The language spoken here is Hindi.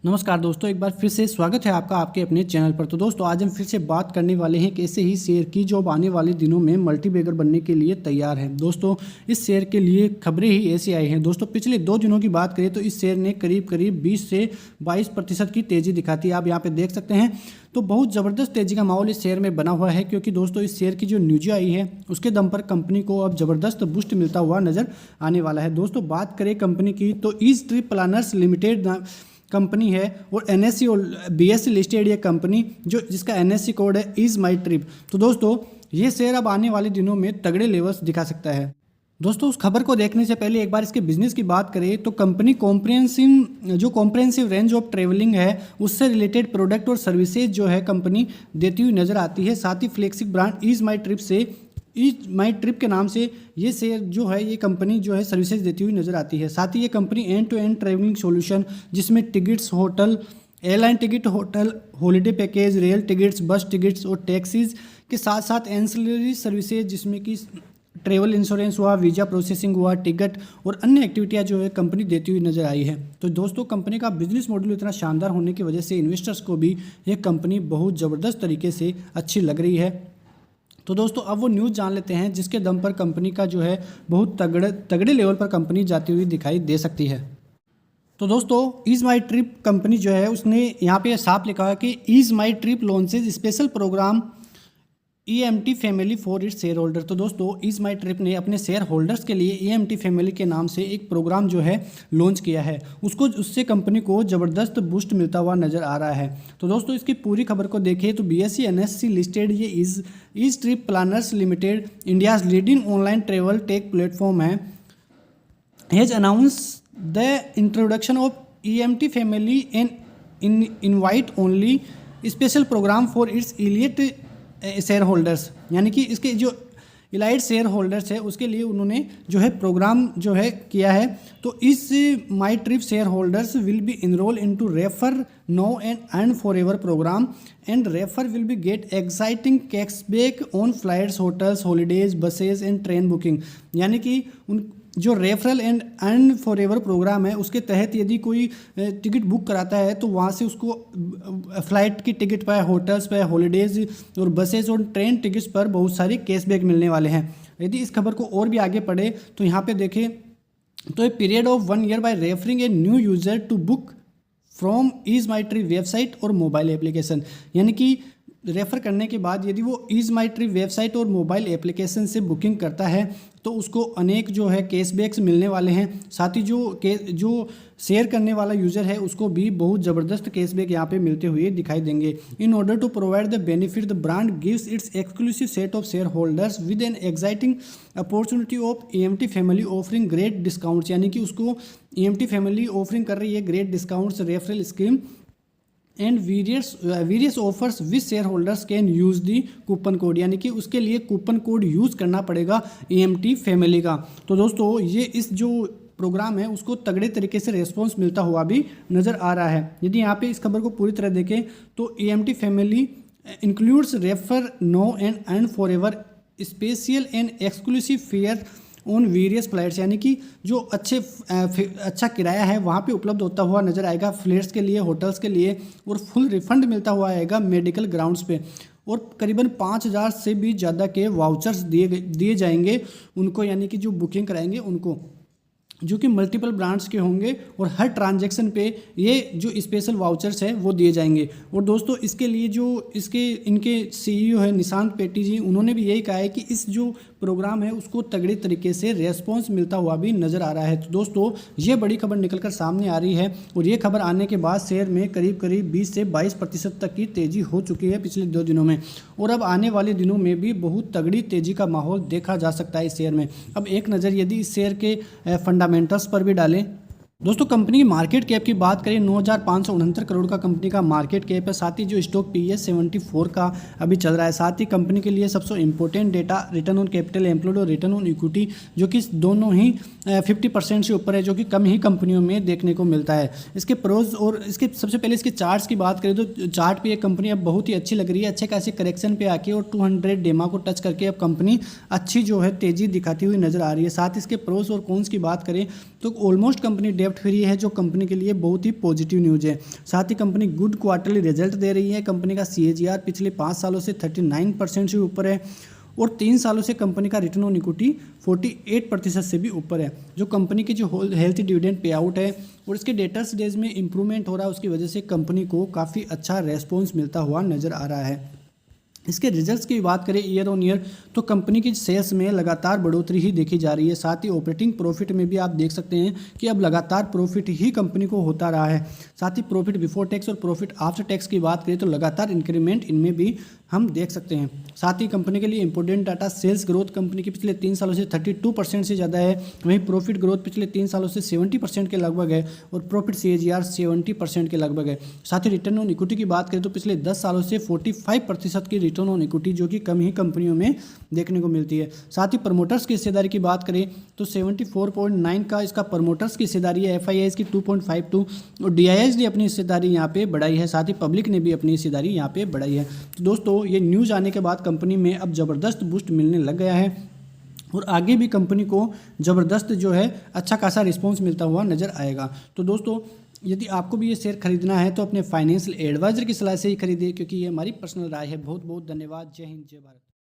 नमस्कार दोस्तों, एक बार फिर से स्वागत है आपका आपके अपने चैनल पर। तो दोस्तों आज हम फिर से बात करने वाले हैं कि ऐसे ही शेयर की जो अब आने वाले दिनों में मल्टीबैगर बनने के लिए तैयार है। दोस्तों इस शेयर के लिए खबरें ही ऐसी आई हैं। दोस्तों पिछले 2 दिनों की बात करें तो इस शेयर ने करीब 20 से 22% की तेज़ी दिखाती है। आप यहाँ पर देख सकते हैं। तो बहुत ज़बरदस्त तेज़ी का माहौल इस शेयर में बना हुआ है, क्योंकि दोस्तों इस शेयर की जो न्यूज आई है उसके दम पर कंपनी को अब ज़बरदस्त बूस्ट मिलता हुआ नज़र आने वाला है। दोस्तों बात करें कंपनी की तो ease trip planners limited company है और एनएससी और बीएससी लिस्टेड ये कंपनी जिसका एनएससी कोड है इज माई ट्रिप। तो दोस्तों ये शेयर अब आने वाले दिनों में तगड़े लेवल्स दिखा सकता है। दोस्तों उस खबर को देखने से पहले एक बार इसके बिजनेस की बात करें तो company comprehensive range of travelling है उससे रिलेटेड प्रोडक्ट और सर्विसेज जो है कंपनी देती हुई नजर आती है। साथ ही फ्लेक्सिक ब्रांड ईज माई ट्रिप के नाम से ये शेयर जो है ये कंपनी जो है सर्विसेज देती हुई नजर आती है। साथ ही ये company end to end travelling solution जिसमें tickets, hotel, airline ticket, hotel, holiday package, rail tickets, bus tickets और टैक्सीज के साथ साथ एंसिलरी सर्विसेज जिसमें कि ट्रैवल इंश्योरेंस हुआ, वीज़ा प्रोसेसिंग हुआ, टिकट और अन्य एक्टिविटियां जो है कंपनी देती हुई नजर आई है। तो दोस्तों कंपनी का बिजनेस मॉडल इतना शानदार होने की वजह से इन्वेस्टर्स को भी ये कंपनी बहुत ज़बरदस्त तरीके से अच्छी लग रही है। तो दोस्तों अब वो न्यूज़ जान लेते हैं जिसके दम पर कंपनी का जो है बहुत तगड़े लेवल पर कंपनी जाती हुई दिखाई दे सकती है। तो दोस्तों ईज माई ट्रिप कंपनी जो है उसने यहाँ पे साफ लिखा है कि ease my trip launches special program EMT family for its shareholder. तो दोस्तों ईज माई ट्रिप ने अपने शेयर होल्डर्स के लिए EMT फैमिली के नाम से एक प्रोग्राम जो है लॉन्च किया है। उससे कंपनी को ज़बरदस्त बूस्ट मिलता हुआ नज़र आ रहा है। तो दोस्तों इसकी पूरी खबर को देखें तो BSE NSE लिस्टेड ये ease trip planners limited India's leading online travel tech platform है has announce the introduction of EMT family and invite only special program for its elite shareholders, यानी कि इसके जो इलाइट शेयर होल्डर्स है उसके लिए उन्होंने जो है प्रोग्राम जो है किया है। तो इस my trip shareholders will be enrol into refer no and earn forever program and refer will be get exciting cashback on flights, hotels, holidays, buses and train booking. यानी कि उन जो referral and earn forever program है उसके तहत यदि कोई टिकट बुक कराता है तो वहाँ से उसको फ्लाइट की टिकट पर, होटल्स पर, हॉलीडेज और बसेस और ट्रेन टिकट्स पर बहुत सारी कैशबैक मिलने वाले हैं। यदि इस खबर को और भी आगे पढ़े तो यहाँ पे देखें तो a period of 1 year by referring a new user to book from ease my trip website और मोबाइल एप्लीकेशन। यानी कि रेफ़र करने के बाद यदि वो ईज माई ट्रिप वेबसाइट और मोबाइल एप्लीकेशन से बुकिंग करता है तो उसको अनेक जो है कैशबैक्स मिलने वाले हैं। साथ ही जो शेयर करने वाला यूज़र है उसको भी बहुत ज़बरदस्त कैशबैक यहाँ पे मिलते हुए दिखाई देंगे। In order to provide the benefit the brand gives its exclusive set of shareholders with an exciting opportunity of EMT family offering great discounts. यानी कि उसको EMT फैमिली ऑफरिंग कर रही है great discounts, referral scheme and various offers with shareholders can use the coupon code. यानी कि उसके लिए कूपन कोड यूज़ करना पड़ेगा EMT फैमिली का। तो दोस्तों ये इस जो प्रोग्राम है उसको तगड़े तरीके से रेस्पॉन्स मिलता हुआ भी नज़र आ रहा है। यदि यहाँ पे इस खबर को पूरी तरह देखें तो EMT family includes refer no and earn forever special and exclusive fare on various flights. यानी कि जो अच्छा किराया है वहाँ पे उपलब्ध होता हुआ नज़र आएगा फ्लाइट्स के लिए, होटल्स के लिए, और फुल रिफंड मिलता हुआ आएगा मेडिकल ग्राउंड्स पे, और करीबन 5,000 से भी ज़्यादा के वाउचर्स दिए जाएंगे उनको, यानी कि जो बुकिंग कराएंगे उनको, जो कि मल्टीपल ब्रांड्स के होंगे और हर ट्रांजैक्शन पे ये जो स्पेशल वाउचर्स है वो दिए जाएंगे। और दोस्तों इसके लिए जो इनके CEO है निशांत पेटी जी, उन्होंने भी यही कहा है कि इस जो प्रोग्राम है उसको तगड़े तरीके से रेस्पॉन्स मिलता हुआ भी नज़र आ रहा है। तो दोस्तों ये बड़ी खबर निकल कर सामने आ रही है और ये खबर आने के बाद शेयर में करीब 20 से 22% तक की तेज़ी हो चुकी है पिछले 2 दिनों में, और अब आने वाले दिनों में भी बहुत तगड़ी तेज़ी का माहौल देखा जा सकता है इस शेयर में। अब एक नज़र यदि इस शेयर के फंडामेंटल्स पर भी डालें दोस्तों, कंपनी की मार्केट कैप की बात करें 9,569 करोड़ का कंपनी का मार्केट कैप है। साथ ही जो स्टॉक PES 74 का अभी चल रहा है। साथ ही कंपनी के लिए सबसे important data return on capital employed और रिटर्न ऑन इक्विटी, जो कि दोनों ही 50% से ऊपर है, जो कि कम ही कंपनियों में देखने को मिलता है। इसके प्रोज और इसके सबसे पहले इसके चार्ट्स की बात करें तो चार्ट पे ये कंपनी अब बहुत ही अच्छी लग रही है। अच्छे खासे करेक्शन पे आके और 200 डेमा को टच करके अब कंपनी अच्छी जो है तेज़ी दिखाती हुई नजर आ रही है। साथ ही इसके प्रोज और कॉन्स की बात करें तो ऑलमोस्ट कंपनी डेब्ट फ्री है, जो कंपनी के लिए बहुत ही पॉजिटिव न्यूज़ है। साथ ही कंपनी गुड क्वार्टरली रिजल्ट दे रही है। कंपनी का CAGR पिछले 5 सालों से 39% से ऊपर है और 3 सालों से कंपनी का रिटर्न ऑन इक्विटी 48% से भी ऊपर है। जो कंपनी की जो हेल्थी डिविडेंड पे आउट है और इसके डेटर्स डेज में इंप्रूवमेंट हो रहा है, उसकी वजह से कंपनी को काफ़ी अच्छा रेस्पॉन्स मिलता हुआ नज़र आ रहा है। इसके रिजल्ट्स की बात करें ईयर ऑन ईयर, तो कंपनी की सेल्स में लगातार बढ़ोतरी ही देखी जा रही है। साथ ही ऑपरेटिंग प्रॉफिट में भी आप देख सकते हैं कि अब लगातार प्रॉफिट ही कंपनी को होता रहा है। साथ ही प्रॉफिट बिफोर टैक्स और प्रॉफिट आफ्टर टैक्स की बात करें तो लगातार इंक्रीमेंट इनमें भी हम देख सकते हैं। साथ ही कंपनी के लिए important data, sales growth company की पिछले 3 सालों से 32% से ज़्यादा है। वहीं प्रॉफिट ग्रोथ पिछले 3 सालों से 70% के लगभग है और प्रॉफिट CAGR 70% के लगभग है। साथ ही रिटर्न ऑन इक्विटी की बात करें तो पिछले 10 सालों से 45% की रिटर्न ऑन इक्विटी, जो कि कम ही कंपनियों में देखने को मिलती है। साथ ही प्रमोटर्स की हिस्सेदारी की बात करें तो 74.9 का इसका प्रमोटर्स की हिस्सेदारी है। FIIs की 2.52 और DIIs ने अपनी हिस्सेदारी यहाँ पे बढ़ाई है। साथ ही पब्लिक ने भी अपनी हिस्सेदारी यहाँ पे बढ़ाई है। तो दोस्तों, ये न्यूज़ आने के बाद कंपनी में अब ज़बरदस्त बूस्ट मिलने लग गया है और आगे भी कंपनी को ज़बरदस्त जो है अच्छा खासा रिस्पॉन्स मिलता हुआ नज़र आएगा। तो दोस्तों, यदि आपको भी ये शेयर खरीदना है तो अपने फाइनेंशियल एडवाइजर की सलाह से ही खरीदिए, क्योंकि ये हमारी पर्सनल राय है। बहुत बहुत धन्यवाद। जय हिंद, जय भारत।